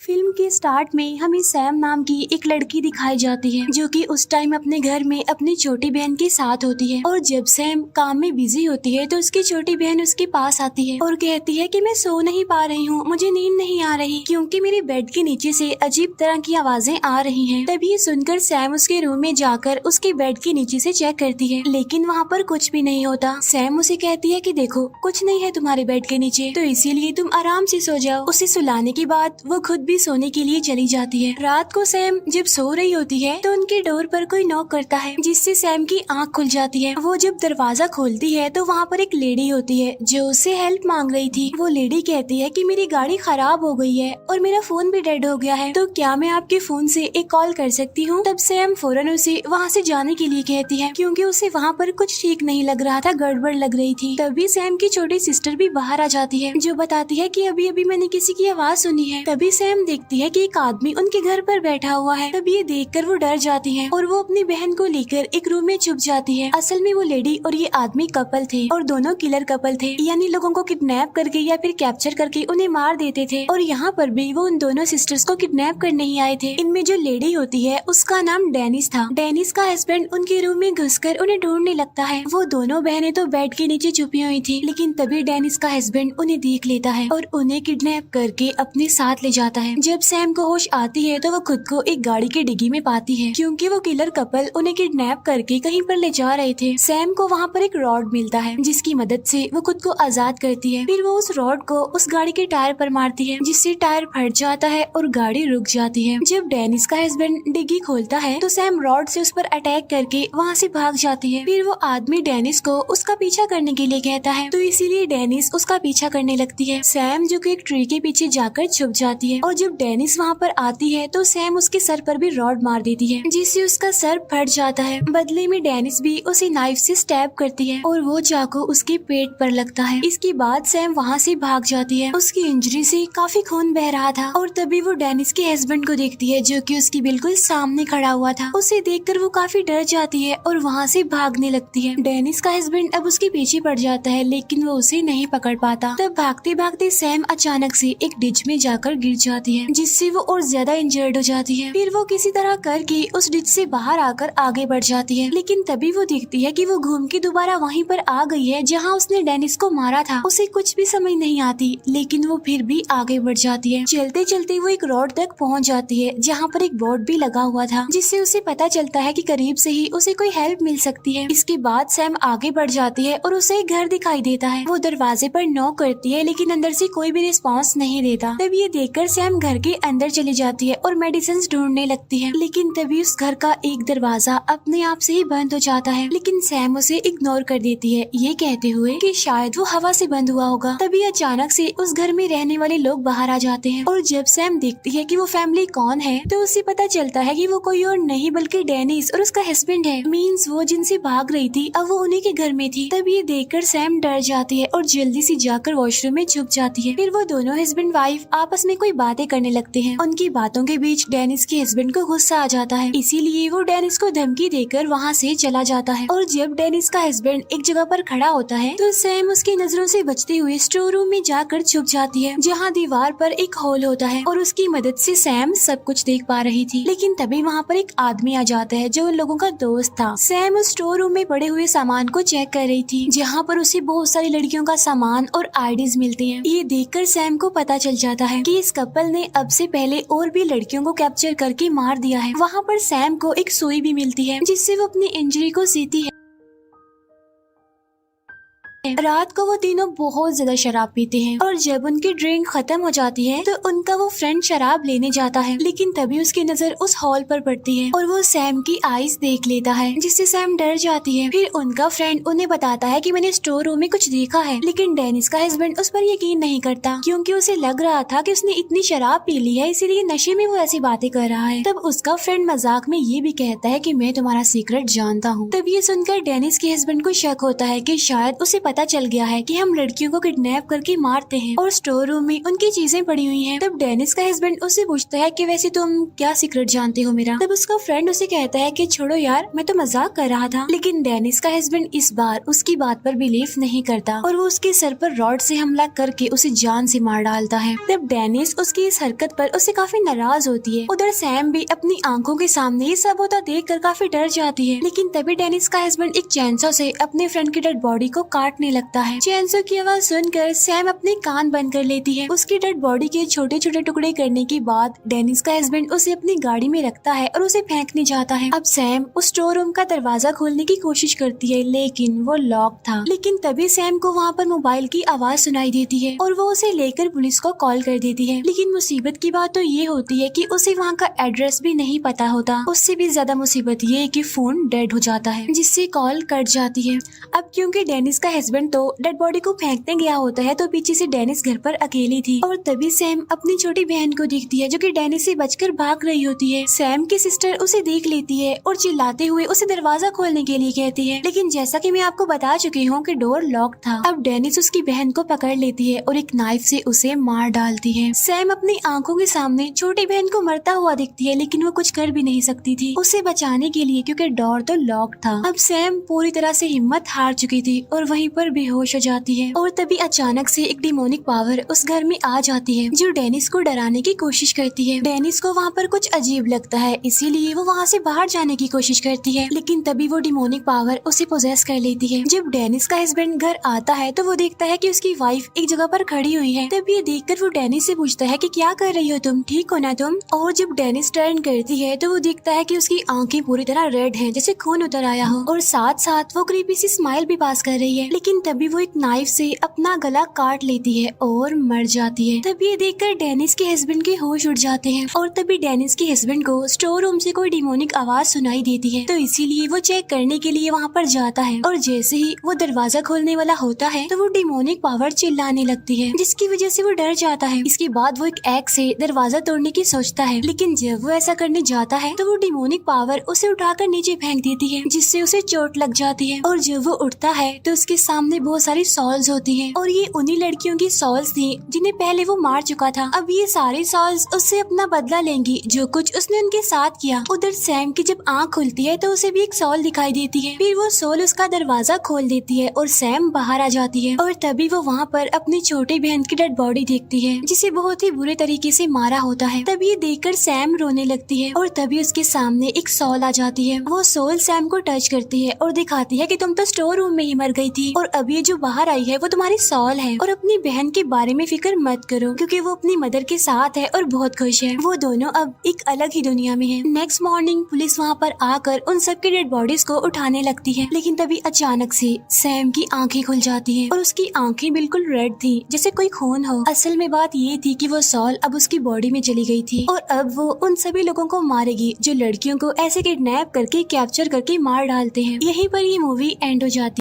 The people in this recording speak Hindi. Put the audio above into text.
फिल्म के स्टार्ट में हमें सैम नाम की एक लड़की दिखाई जाती है जो कि उस टाइम अपने घर में अपनी छोटी बहन के साथ होती है। और जब सैम काम में बिजी होती है तो उसकी छोटी बहन उसके पास आती है और कहती है कि मैं सो नहीं पा रही हूँ, मुझे नींद नहीं आ रही क्योंकि मेरे बेड के नीचे से अजीब तरह की आवाजें आ रही हैं। तभी ये सुनकर सैम उसके रूम में जाकर उसके बेड के नीचे से चेक करती है, लेकिन वहाँ पर कुछ भी नहीं होता। सैम उसे कहती है कि देखो कुछ नहीं है तुम्हारे बेड के नीचे, तो इसीलिए तुम आराम से सो जाओ। उसे सुलाने के बाद वो खुद भी सोने के लिए चली जाती है। रात को सैम जब सो रही होती है तो उनके डोर पर कोई नॉक करता है, जिससे सैम की आंख खुल जाती है। वो जब दरवाजा खोलती है तो वहाँ पर एक लेडी होती है जो उससे हेल्प मांग रही थी। वो लेडी कहती है कि मेरी गाड़ी खराब हो गई है और मेरा फोन भी डेड हो गया है, तो क्या मैं आपके फोन से एक कॉल कर सकती हूँ। तब सैम फौरन उसे वहाँ से जाने के लिए कहती है क्योंकि उसे वहाँ पर कुछ ठीक नहीं लग रहा था, गड़बड़ लग रही थी। तभी सैम की छोटी सिस्टर भी बाहर आ जाती है जो बताती है कि अभी अभी मैंने किसी की आवाज सुनी है। तभी सैम देखती है कि एक आदमी उनके घर पर बैठा हुआ है। तभी ये देखकर वो डर जाती है और वो अपनी बहन को लेकर एक रूम में छुप जाती है। असल में वो लेडी और ये आदमी कपल थे और दोनों किलर कपल थे, यानी लोगों को किडनैप करके या फिर कैप्चर करके उन्हें मार देते थे। और यहाँ पर भी वो उन दोनों सिस्टर्स को किडनैप करने ही आए थे। इनमें जो लेडी होती है उसका नाम डेनिस था। डेनिस का हस्बैंड उनके रूम में घुसकर उन्हें ढूंढने लगता है। वो दोनों बहनें तो बेड के नीचे छुपी हुई थी, लेकिन तभी डेनिस का हस्बैंड उन्हें देख लेता है और उन्हें किडनैप करके अपने साथ ले जाता है। जब सैम को होश आती है तो वो खुद को एक गाड़ी की डिग्गी में पाती है क्योंकि वो किलर कपल उन्हें किडनैप करके कहीं पर ले जा रहे थे। सैम को वहाँ पर एक रॉड मिलता है जिसकी मदद से वो खुद को आजाद करती है। फिर वो उस रॉड को उस गाड़ी के टायर पर मारती है, जिससे टायर फट जाता है और गाड़ी रुक जाती है। जब डेनिस का हस्बैंड डिग्गी खोलता है तो सैम रॉड से उस पर अटैक करके वहाँ से भाग जाती है। फिर वो आदमी डेनिस को उसका पीछा करने के लिए कहता है, तो इसीलिए डेनिस उसका पीछा करने लगती है। सैम जो कि एक ट्री के पीछे जाकर छुप जाती है और जब डेनिस वहाँ पर आती है तो सैम उसके सर पर भी रॉड मार देती है, जिससे उसका सर फट जाता है। बदले में डेनिस भी उसे नाइफ से स्टैब करती है और वो चाकू उसके पेट पर लगता है। इसके बाद सैम वहाँ से भाग जाती है। उसकी इंजरी से काफी खून बह रहा था और तभी वो डेनिस के हस्बैंड को देखती है जो कि उसकी बिल्कुल सामने खड़ा हुआ था। उसे देखकर वो काफी डर जाती है और वहाँ से भागने लगती है। डेनिस का हस्बैंड अब उसके पीछे पड़ जाता है, लेकिन वो उसे नहीं पकड़ पाता। तब भागते भागते सैम अचानक से एक डिच में जाकर गिर जाती है, जिससे वो और ज्यादा इंजर्ड हो जाती है। फिर वो किसी तरह करके उस डिच से बाहर आकर आगे बढ़ जाती है, लेकिन तभी वो देखती है कि वो घूम के दोबारा वहीं पर आ गई है जहाँ उसने डेनिस को मारा था। उसे कुछ भी समझ नहीं आती, लेकिन वो फिर भी आगे बढ़ जाती है। चलते चलते वो एक रोड तक पहुँच जाती है जहाँ पर एक बोर्ड भी लगा हुआ था, जिससे उसे पता चलता है कि करीब से ही उसे कोई हेल्प मिल सकती है। इसके बाद सैम आगे बढ़ जाती है और उसे एक घर दिखाई देता है। वो दरवाजे पर नॉक करती है, लेकिन अंदर से कोई भी रिस्पांस नहीं देता। तब ये देखकर सैम घर के अंदर चली जाती है और मेडिसिन ढूंढने लगती है, लेकिन तभी उस घर का एक दरवाजा अपने आप से ही बंद हो जाता है। लेकिन सैम उसे इग्नोर कर देती है, ये कहते हुए कि शायद वो हवा से बंद हुआ होगा। तभी अचानक से उस घर में रहने वाले लोग बाहर आ जाते हैं और जब सैम देखती है कि वो फैमिली कौन है तो उसे पता चलता है कि वो कोई और नहीं बल्कि डेनिस और उसका हस्बैंड है। मीन्स वो जिनसे भाग रही थी अब वो उन्हीं के घर में थी। तब ये देखकर सैम डर जाती है और जल्दी से जाकर वॉशरूम में छुप जाती है। फिर वो दोनों हस्बैंड वाइफ आपस में कोई बातें करने लगते हैं। उनकी बातों के बीच डेनिस के हस्बैंड को गुस्सा आ जाता है, इसीलिए वो डेनिस को धमकी देकर वहाँ से चला जाता है। और जब डेनिस का हस्बैंड एक जगह पर खड़ा होता है तो सैम उसकी नजरों से बचते हुए स्टोर रूम में जाकर छुप जाती है, जहाँ दीवार पर एक होल होता है और उसकी मदद से सैम सब कुछ देख पा रही थी। लेकिन तभी वहाँ पर एक आदमी आ जाता है जो उन लोगों का दोस्त था। सैम उस स्टोर रूम में पड़े हुए सामान को चेक कर रही थी, जहाँ पर उसे बहुत सारी लड़कियों का सामान और आईडीज मिलती हैं। ये देखकर सैम को पता चल जाता है कि इस कपल ने अब से पहले और भी लड़कियों को कैप्चर करके मार दिया है। वहाँ पर सैम को एक सुई भी मिलती है, जिससे वो अपनी इंजरी को सीती है। रात को वो तीनों बहुत ज्यादा शराब पीते हैं और जब उनकी ड्रिंक खत्म हो जाती है तो उनका वो फ्रेंड शराब लेने जाता है, लेकिन तभी उसकी नजर उस हॉल पर पड़ती है और वो सैम की आईज देख लेता है, जिससे सैम डर जाती है। फिर उनका फ्रेंड उन्हें बताता है कि मैंने स्टोर रूम में कुछ देखा है, लेकिन डेनिस का हस्बैंड उस पर यकीन नहीं करता क्योंकि उसे लग रहा था कि उसने इतनी शराब पी ली है, इसीलिए नशे में वो ऐसी बातें कर रहा है। तब उसका फ्रेंड मजाक में ये भी कहता है कि मैं तुम्हारा सीक्रेट जानता हूँ। तब ये सुनकर डेनिस के हस्बैंड को शक होता है कि शायद उसे पता चल गया है कि हम लड़कियों को किडनैप करके मारते हैं और स्टोर रूम में उनकी चीजें पड़ी हुई हैं। तब डेनिस का हस्बैंड उससे पूछता है कि वैसे तुम क्या सीक्रेट जानते हो मेरा। तब उसका फ्रेंड उसे कहता है कि छोड़ो यार, मैं तो मजाक कर रहा था। लेकिन डेनिस का हस्बैंड इस बार उसकी बात पर बिलीव नहीं करता और वो उसके सर पर रॉड से हमला करके उसे जान से मार डालता है। तब डेनिस उसकी इस हरकत पर उससे काफी नाराज होती है। उधर सैम भी अपनी आंखों के सामने ये सब होता देखकर काफी डर जाती है। लेकिन तभी डेनिस का हस्बैंड एक चैनसो से अपने फ्रेंड की डेड बॉडी को काटने लगता है। चैनसो की आवाज सुनकर सैम अपने कान बंद कर लेती है। उसकी डेड बॉडी के छोटे छोटे टुकड़े करने के बाद डेनिस का हस्बैंड उसे अपनी गाड़ी में रखता है और उसे फेंकने जाता है। अब सैम उस स्टोर रूम का दरवाजा खोलने की कोशिश करती है लेकिन वो लॉक था। लेकिन तभी सैम को वहाँ पर मोबाइल की आवाज सुनाई देती है और वो उसे लेकर पुलिस को कॉल कर देती है। लेकिन मुसीबत की बात तो ये होती है कि उसे वहाँ का एड्रेस भी नहीं पता होता। उससे भी ज्यादा मुसीबत ये है कि फोन डेड हो जाता है जिससे कॉल कट जाती है। अब क्योंकि डेनिस का हस्बैंड तो डेड बॉडी को फेंकने गया होता है तो पीछे से डेनिस घर पर अकेली थी और तभी सैम अपनी छोटी बहन को देखती है जो कि डेनिस से बचकर भाग रही होती है। सैम की सिस्टर उसे देख लेती है और चिल्लाते हुए उसे दरवाजा खोलने के लिए कहती है। लेकिन जैसा कि मैं आपको बता चुकी हूँ कि डोर लॉक था। अब डेनिस उसकी बहन को पकड़ लेती है और एक नाइफ से उसे मार डालती है। सैम अपनी आंखों के सामने छोटी बहन को मरता हुआ दिखती है लेकिन वो कुछ कर भी नहीं सकती थी उसे बचाने के लिए क्योंकि डोर तो लॉक था। अब सैम पूरी तरह से हिम्मत हार चुकी थी और वहीं पर बेहोश हो जाती है और तभी अचानक से एक डिमोनिक पावर उस घर में आ जाती है जो डेनिस को डराने की कोशिश करती है। डेनिस को वहाँ पर कुछ अजीब लगता है इसीलिए वो वहाँ से बाहर जाने की कोशिश करती है लेकिन तभी वो डिमोनिक पावर उसे पोजेस कर लेती है। जब डेनिस का हस्बैंड घर आता है तो वो देखता है कि उसकी वाइफ एक जगह पर खड़ी हुई है। तब ये देखकर वो डेनिस से पूछता है कि क्या कर रही हो तुम, ठीक हो ना तुम। और जब डेनिस टर्न करती है तो वो देखता है कि उसकी आंखें पूरी तरह रेड हैं जैसे खून उतर आया हो और साथ साथ वो क्रीपी सी स्माइल भी पास कर रही है। लेकिन तभी वो एक नाइफ से अपना गला काट लेती है और मर जाती है। तभी ये देखकर डेनिस के हस्बैंड के होश उड़ जाते हैं और तभी डेनिस के हस्बैंड को स्टोर रूम से कोई डिमोनिक आवाज सुनाई देती है तो इसीलिए वो चेक करने के लिए वहाँ पर जाता है और जैसे ही वो दरवाजा खोलने वाला होता है तो वो डिमोनिक पावर चिल्लाने लगती है जिसकी वजह से वो डर जाता है। इसके बाद वो एक एक्स से दरवाजा तोड़ने की सोचता है लेकिन जब वो ऐसा करने जाता है तो वो डिमोनिक पावर उसे उठाकर नीचे फेंक देती है जिससे उसे चोट लग जाती है। और जब वो उठता है तो उसके सामने बहुत सारी सॉल्स होती है और ये उन्हीं लड़कियों की सॉल्स थी जिन्हें पहले वो मार चुका था। अब ये सारी सॉल्स उससे अपना बदला लेंगी जो कुछ उसने उनके साथ किया। उधर सैम की जब आँख खुलती है तो उसे भी एक सॉल दिखाई देती है। फिर वो सोल उसका दरवाजा खोल देती है और सैम बाहर आ जाती है और तभी वो वहाँ पर अपनी छोटी बहन की डेड बॉडी देखती है जिसे बहुत ही बुरे तरीके से मारा होता है। तभी ये देखकर सैम रोने लगती है और तभी उसके सामने एक सोल आ जाती है। वो सोल सैम को टच करती है और दिखाती है कि तुम तो स्टोर रूम में ही मर गई थी और अब ये जो बाहर आई है वो तुम्हारी सोल है और अपनी बहन के बारे में फिक्र मत करो क्योंकि वो अपनी मदर के साथ है और बहुत खुश है। वो दोनों अब एक अलग ही दुनिया में है। नेक्स्ट मॉर्निंग पुलिस वहाँ पर आकर उन सबकी डेड बॉडीज को उठाने लगती है लेकिन तभी अचानक से सैम की आंखें खुल जाती हैं और उसकी आंखें बिल्कुल रेड थी जैसे कोई खून हो। असल में बात ये थी कि वो सॉल अब उसकी बॉडी में चली गई थी और अब वो उन सभी लोगों को मारेगी जो लड़कियों को ऐसे किडनैप करके कैप्चर करके मार डालते हैं। यहीं पर ये मूवी एंड हो जाती है।